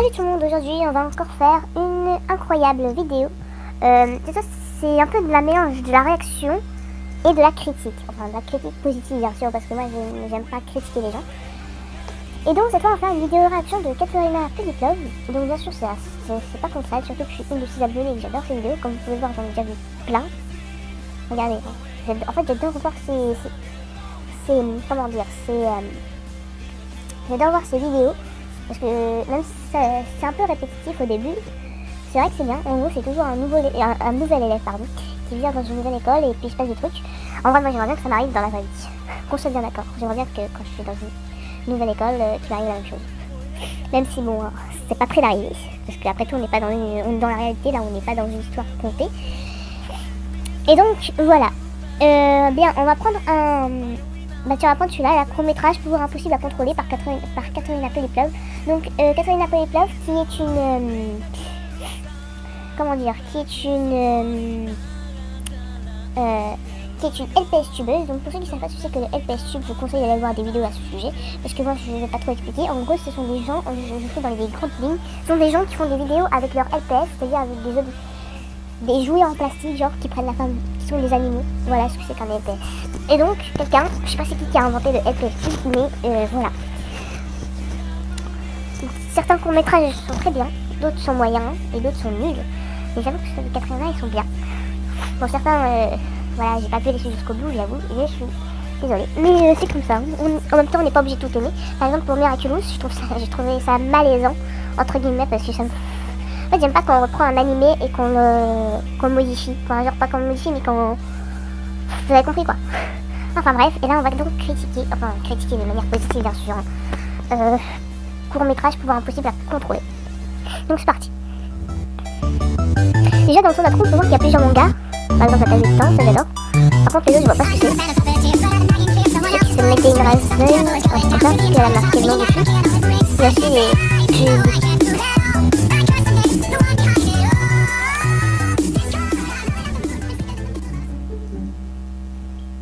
Salut tout le monde, aujourd'hui on va encore faire une incroyable vidéo. C'est un peu de la mélange de la réaction et de la critique. Enfin de la critique positive bien sûr, parce que moi j'aime pas critiquer les gens. Et donc cette fois on va faire une vidéo réaction de Katerina Filippov. Donc bien sûr c'est pas contre elle, surtout que je suis une de ses abonnés et que j'adore ses vidéos. Comme vous pouvez voir j'en ai déjà vu plein. Regardez, en fait j'adore voir j'adore voir ses vidéos. Parce que même si c'est un peu répétitif au début, c'est vrai que c'est bien. En gros, c'est toujours un nouvel élève qui vient dans une nouvelle école et puis il se passe des trucs. En vrai, moi j'aimerais bien que ça m'arrive dans la vraie vie. Qu'on soit bien d'accord. J'aimerais bien que quand je suis dans une nouvelle école, qu'il m'arrive la même chose. Même si bon, c'est pas près d'arriver. Parce qu'après tout, on n'est pas on est dans la réalité, là on n'est pas dans une histoire contée. Et donc, voilà. Bien, on va prendre un... Bah tu vas prendre celui-là, la court-métrage Pouvoir impossible à contrôler par Katerina Filippov. Donc Katerina Filippov qui est une... comment dire, qui est une LPS tubeuse. Donc pour ceux qui ne savent pas ce que c'est que le LPS tube, je vous conseille d'aller voir des vidéos à ce sujet. Parce que moi je ne vais pas trop expliquer. En gros ce sont des gens, je fais dans les grandes lignes, ce sont des gens qui font des vidéos avec leur LPS, c'est-à-dire avec des jouets en plastique, genre qui prennent la forme, qui sont des animaux. Voilà ce que c'est qu'un LPS. Et donc, quelqu'un, je sais pas c'est qui a inventé le LPS tube, mais voilà. Certains courts-métrages sont très bien, d'autres sont moyens et d'autres sont nuls. Mais j'avoue que ceux de Katerina, ils sont bien. Bon, certains, voilà, j'ai pas pu les suivre jusqu'au bout, j'avoue, et je suis désolée. Mais c'est comme ça. En même temps, on n'est pas obligé de tout aimer. Par exemple, pour Miraculous, j'ai trouvé ça malaisant, entre guillemets, parce que ça me... En fait, j'aime pas quand on reprend un animé et qu'on le modifie. Enfin, genre pas qu'on le modifie, mais qu'on... Vous avez compris quoi. Enfin bref, et là on va donc critiquer de manière positive bien sûr, court-métrage Pouvoir impossible à contrôler. Donc c'est parti. Déjà dans son intro on peut voir qu'il y a plusieurs mangas. Par exemple la taille du temps, ça j'adore. Par contre les autres je vois pas ce que c'est. C'est Making Raven, c'est ça, parce qu'elle a marqué le nom dessus. Et aussi les...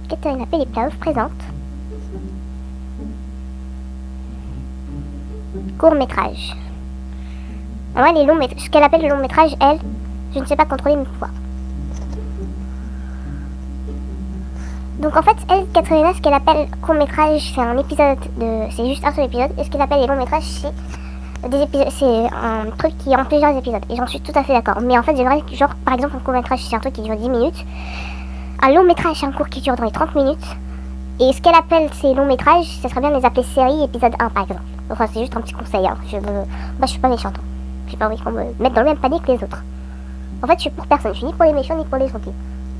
Katerina Filippov présente court-métrage. En vrai, ce qu'elle appelle le long-métrage, elle, je ne sais pas contrôler mes pouvoirs. Donc en fait, elle, Katerina, ce qu'elle appelle court-métrage, c'est un épisode c'est juste un seul épisode. Et ce qu'elle appelle les longs-métrages, c'est un truc qui est en plusieurs épisodes. Et j'en suis tout à fait d'accord. Mais en fait, j'aimerais que, genre, par exemple, un court-métrage, c'est un truc qui dure 10 minutes. Un long métrage, c'est un cours qui dure dans les 30 minutes. Et ce qu'elle appelle ces longs métrages, ça serait bien de les appeler série épisode 1 par exemple. Enfin, c'est juste un petit conseil. Hein. Moi, je suis pas méchante. Hein. J'ai pas envie qu'on me mette dans le même panier que les autres. En fait, je suis pour personne. Je suis ni pour les méchants ni pour les gentils.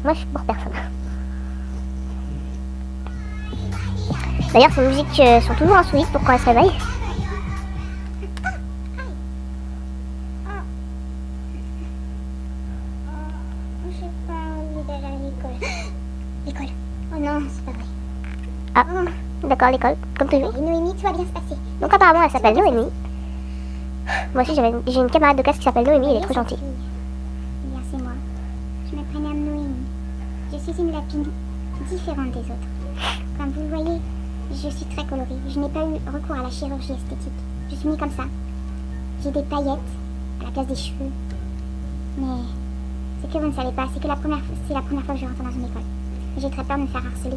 Moi, je suis pour personne. D'ailleurs, ces musiques sont toujours insolites pour quand elle se réveille. L'école. Oh non, c'est pas vrai. Ah, d'accord, l'école, comme toujours. Noémie, tout va bien se passer. Donc apparemment, elle s'appelle Noémie. Moi aussi, j'ai une camarade de classe qui s'appelle Noémie, elle est trop gentille. Bien, c'est moi. Je me prénomme Noémie. Je suis une lapine différente des autres. Comme vous le voyez, je suis très colorée. Je n'ai pas eu recours à la chirurgie esthétique. Je suis née comme ça. J'ai des paillettes à la place des cheveux. Mais ce que vous ne savez pas, c'est que c'est la première fois que je rentre dans une école. J'ai très peur de me faire harceler.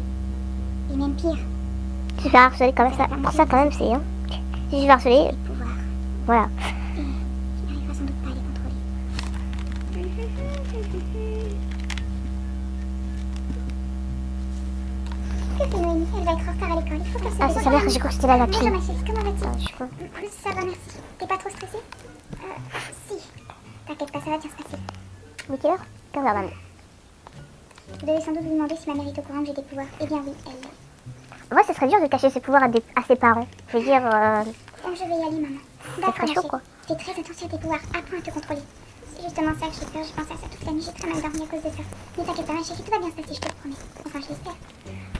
Et même pire. Tu vas harceler quand même ça. Pour ça quand même c'est hein. Si je vais harceler. Voilà. Et je n'arriverai sans doute pas à les contrôler. Que fait Noémie? Elle va être en retard à l'école. Il faut qu'elle se Ah c'est sa mère, j'ai cru que c'était la lapine. Bonjour ma chérie, comment vas-tu? Je suis con. Ça va, merci. T'es pas trop stressée? Si. T'inquiète pas, ça va bien se passer. Mais quelle heure 15h22. Vous devez sans doute vous demander si ma mère est au courant que j'ai des pouvoirs. Eh bien oui, elle. Moi, ça serait dur de cacher ses pouvoirs à ses parents. Je veux dire... Bon, je vais y aller, maman. Ça serait chaud, quoi. Fais très attention à tes pouvoirs. Apprends à te contrôler. C'est justement ça que j'ai peur. Je pensais à ça toute la nuit. J'ai très mal dormi à cause de ça. Ne t'inquiète pas, ma chérie, tout va bien se passer, je te le promets. Enfin, je l'espère.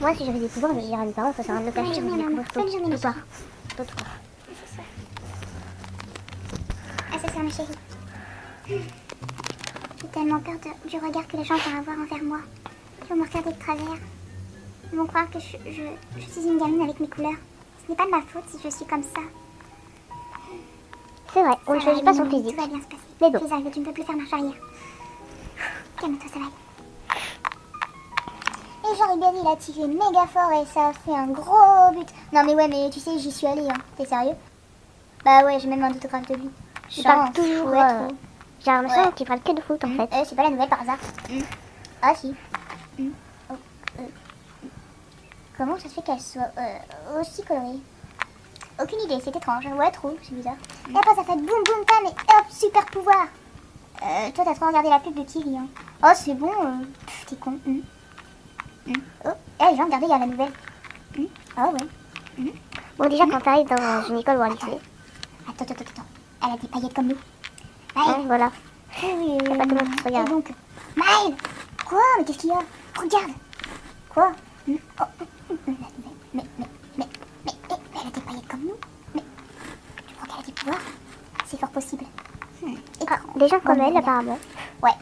Moi, si j'avais des pouvoirs, je dirais à mes parents, ça sert à rien de le cacher. Bonne journée, maman. Bonne journée, ma chérie. D'autres. À ce soir, ma chérie. J'ai tellement peur du regard que les gens vont avoir envers moi. Ils vont me regarder de travers. Ils vont croire que je suis une gamine avec mes couleurs. Ce n'est pas de ma faute si je suis comme ça. C'est vrai, on ne choisit pas son physique. Tout va bien se passer. Mais bon. Tu es arrivé, tu ne peux plus faire marche arrière. Calme-toi, ça va aller. Et genre Ribéry il a tiré méga fort et ça a fait un gros but. Non mais ouais, mais tu sais, j'y suis allée, hein. T'es sérieux? Bah ouais, j'ai même un autographe de lui. Il parle toujours. J'ai l'impression qu'il parle que de foot en fait. C'est pas la nouvelle par hasard. Ah si. Oh, Comment ça se fait qu'elle soit aussi colorée? Aucune idée, c'est étrange. Ouais, trop, c'est bizarre. Et après ça fait boum boum tam et hop, super pouvoir. Toi t'as trop regardé la pub de Thierry, hein. Oh c'est bon, t'es con. Oh, les gens, regardez, il y a la nouvelle. Ah ouais. Bon, déjà, quand t'arrives dans une école ou un lycée. Attends. Elle a des paillettes comme nous. Ouais, voilà. Oui. Y a pas tout le monde qui se regarde. Et donc, Maëlle. Quoi? Mais qu'est-ce qu'il y a? Regarde. Quoi? Oh, la nouvelle. Mais, elle a des paillettes comme nous. Mais, tu crois qu'elle a des pouvoirs? C'est fort possible. Des gens comme elle, apparemment. Ouais.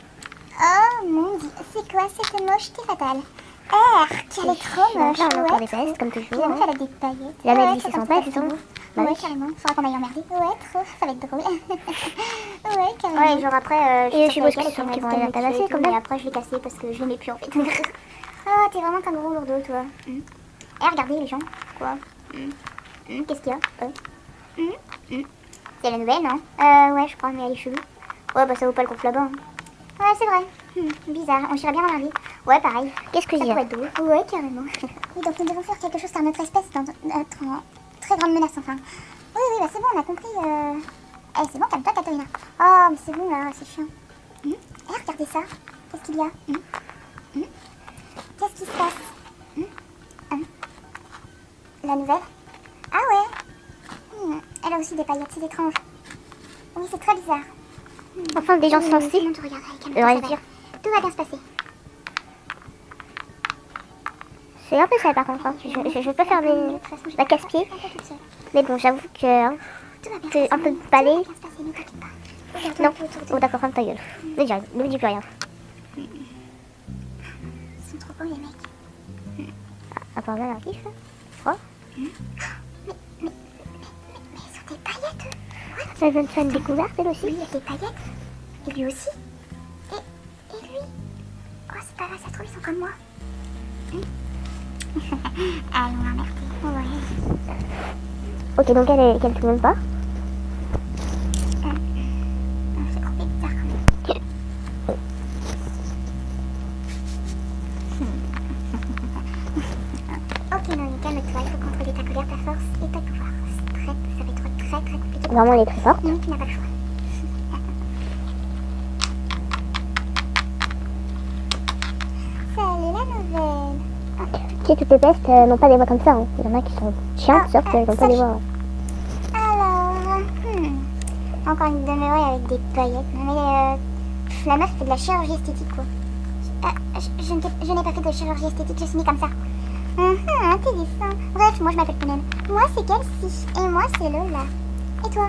Oh mon dieu, c'est quoi cette mocheté fatale? Qu'elle est trop moche. Là, on a encore des tests, comme toujours. Elle a des paillettes. La Mélanie, c'est sympa, disons. Ouais, carrément. Faudra qu'on aille emmerder. Ouais, trop. Ça va être drôle. Ouais, carrément. Ouais, genre après, Et je suppose qu'ils vont aller la tabasser, comme mais d'hab. après, je l'ai cassée parce que je l'aimais plus en fait. Ah, t'es vraiment un gros lourdeau, toi. Regardez les gens. Quoi? Qu'est-ce qu'il y a? C'est la nouvelle, non? Ouais, je crois, mais elle est chelou. Ouais, bah ça vaut pas le coup là-bas. Ouais, c'est vrai. Bizarre. On irait bien regarder. Ouais, pareil. Qu'est-ce que Ça il y a? pourrait être drôle. Ouais, carrément. Oui, donc nous devons faire quelque chose par notre espèce dans notre très grande menace, enfin. Oui, bah c'est bon, on a compris. C'est bon, calme-toi, Katarina. Oh, mais c'est bon, là, c'est chiant. Regardez ça. Qu'est-ce qu'il y a? Qu'est-ce qui se passe? La nouvelle? Ah ouais. Elle a aussi des paillettes, c'est étrange. Oui, c'est très bizarre. Enfin, des gens sensibles. Tout regarde, J'aurais dire. Tout va bien se passer. C'est un peu ça par contre. Hein. Je veux pas faire la casse-pied. Mais bon, j'avoue que c'est un peu balai. Non. Oh d'accord, ferme ta gueule. Mais j'arrive, ne me dis plus rien. Ils sont trop beaux les mecs. À part là, la kiffe. Froid. Mais ils ont des paillettes eux. Elle vient de faire une découverte elle aussi. Lui il a des paillettes. Et lui aussi. Et lui. Oh c'est pas vrai, ça se trouve ils sont comme moi. Allez, on va emmerder. Ouais. Ok, donc qu'elle filme même pas. C'est trop bizarre quand même. Ok, non, calme-toi, il faut contrôler ta colère, ta force et ta pouvoir. Ça va être très compliqué. Vraiment, elle est très forte. Non, tu n'as pas le choix. Salut la nouvelle. Tu sais, toutes les pestes n'ont pas des voix comme ça. Hein. Il y en a qui sont chiantes, sauf qu'elles n'ont pas des voix. Alors, encore une demeurée avec des paillettes. Mais la meuf fait de la chirurgie esthétique, quoi. Je n'ai pas fait de chirurgie esthétique, je suis née comme ça. Intéressant. Bref, moi je m'appelle Penel. Moi c'est Kelsey. Et moi c'est Lola. Et toi?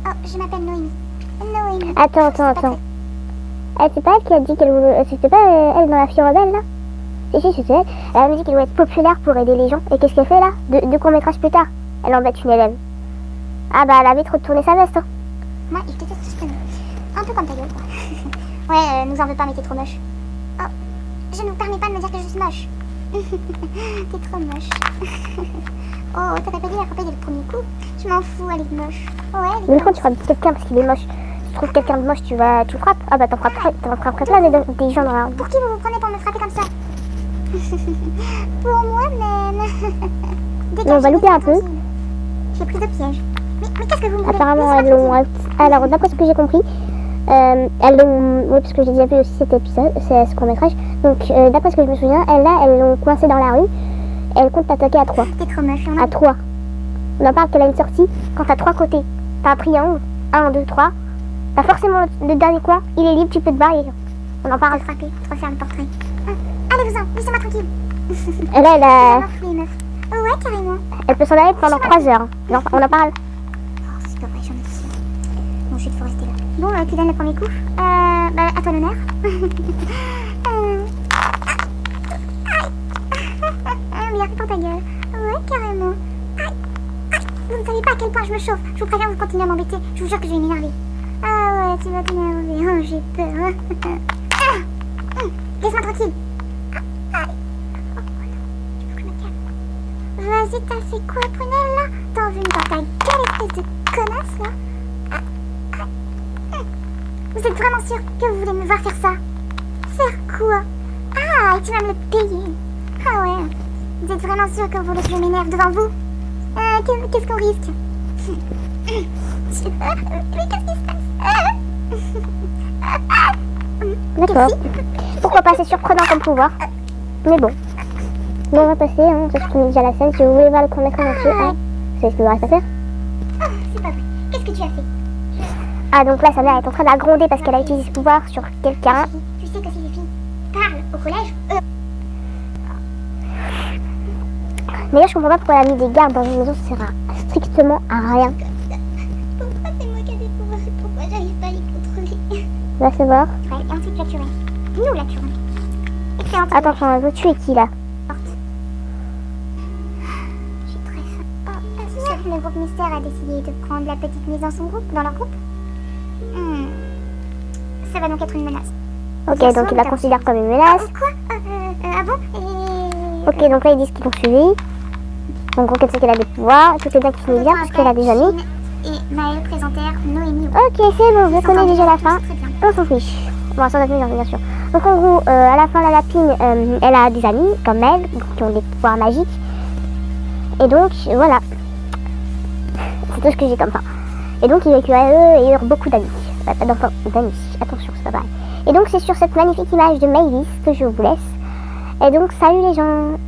Oh, je m'appelle Noémie. Noémie. Attends. C'est pas elle qui a dit qu'elle voulait... C'était pas elle dans la fille rebelle, là? Si, c'est elle. Elle a dit qu'elle voulait être populaire pour aider les gens. Et qu'est-ce qu'elle fait, là? Deux courts-métrages plus tard. Elle embête une élève. Ah bah, elle a vite retourné sa veste, hein. Moi, il déteste tout ce que nous. Un peu comme ta gueule, quoi. Ouais, nous en veux pas, mais t'es trop moche. Oh, je ne vous permets pas de me dire que je suis moche. T'es trop moche. Oh, t'as pas dit la copine dès le premier coup? Je m'en fous, elle est moche. Ouais, elle est Mais quand tu frappes quelqu'un parce qu'il est moche, tu trouves quelqu'un de moche, tu frappes. Ah bah, t'en frapperais plein des gens dans la rue. Pour qui vous vous prenez pour me frapper comme ça? Pour moi-même. Mais on va louper un peu. J'ai pris de piège. Mais qu'est-ce que vous me voulez? Apparemment, elles l'ont... Alors, d'après ce que j'ai compris, elles l'ont... Oui, parce que j'ai déjà vu aussi cet épisode, ce court-métrage. Donc, d'après ce que je me souviens, elles l'ont coincée dans la rue. Elle compte t'attaquer à 3. T'es trop moche. À 3. On en parle qu'elle a une sortie quand t'as 3 côtés. T'as un triangle, 1, 2, 3. T'as forcément le dernier coin, il est libre, tu peux te barrer. On en parle. Frapper, trop faire le portrait. Allez-vous-en, laissez-moi tranquille. Et là, Ouais, carrément. elle peut s'en aller pendant 3 heures. Non, on en parle. Oh, c'est pas vrai, j'en ai sûr. Bon, chut, faut rester là. Bon, qui donne le premier coup? Bah, à toi l'honneur. Mais arrête dans ta gueule. Ouais, carrément. Vous ne savez pas à quel quel point je me chauffe. Je vous préviens, vous continuez à m'embêter. Je vous jure que je vais m'énerver. Ah ouais, tu vas t'énerver. Oh, j'ai peur. Laisse-moi tranquille. Oh non, il faut que je me calme. Vas-y, t'as fait quoi, prunelle, là? T'as envie dans ta gueule, espèce de connasse, là? Vous êtes vraiment sûr que vous voulez me voir faire ça? Faire quoi? Ah, et tu vas me le payer. Ah ouais. Vous êtes vraiment sûr que vous voulez que je m'énerve devant vous? Qu'est-ce qu'on risque? Mais qu'est-ce qui se passe? D'accord. Pourquoi pas, c'est surprenant comme pouvoir. Mais bon. Bon, on va passer, hein. Ça se finit déjà la scène. Si vous voulez voir le court métrage entier, hein, c'est ce qu'il me reste à faire. Oh, c'est pas vrai. Qu'est-ce que tu as fait? Ah, donc là, sa mère est en train de la gronder parce qu'elle a utilisé ce pouvoir sur quelqu'un. Tu sais que si les filles parlent au collège, Mais là, je comprends pas pourquoi elle a mis des gardes dans une maison, ça sert strictement à rien. pourquoi c'est moi qui ai des pouvoirs? Pourquoi j'arrive pas à les contrôler? On va se voir. Ouais, et ensuite la tuerie. Nous la tuerie. Excellente. Attention, elle veut tuer qui là? J'ai très faim. Oh, chef, le groupe Mystère a décidé de prendre la petite mise dans son groupe, dans leur groupe. Ça va donc être une menace. Ok, donc il la considère comme une menace. Quoi? Ah bon? Ok, donc là ils disent qu'ils l'ont suivi. En gros, qu'elle sait qu'elle a des pouvoirs. Tout est bien qui finit bien parce qu'elle a des amis. Et Maëlle présentèrent Noémie. Ok, c'est bon, je connais déjà la fin. On s'en fiche. Bon, sans être bien sûr. Donc en gros, à la fin, la lapine, elle a des amis comme elle, qui ont des pouvoirs magiques. Et donc, voilà. C'est tout ce que j'ai comme fin. Et donc, ils vécurent à eux et eurent beaucoup d'amis. Pas d'enfants, d'amis. Attention, c'est pas pareil. Et donc, c'est sur cette magnifique image de Maëlys que je vous laisse. Et donc, salut les gens.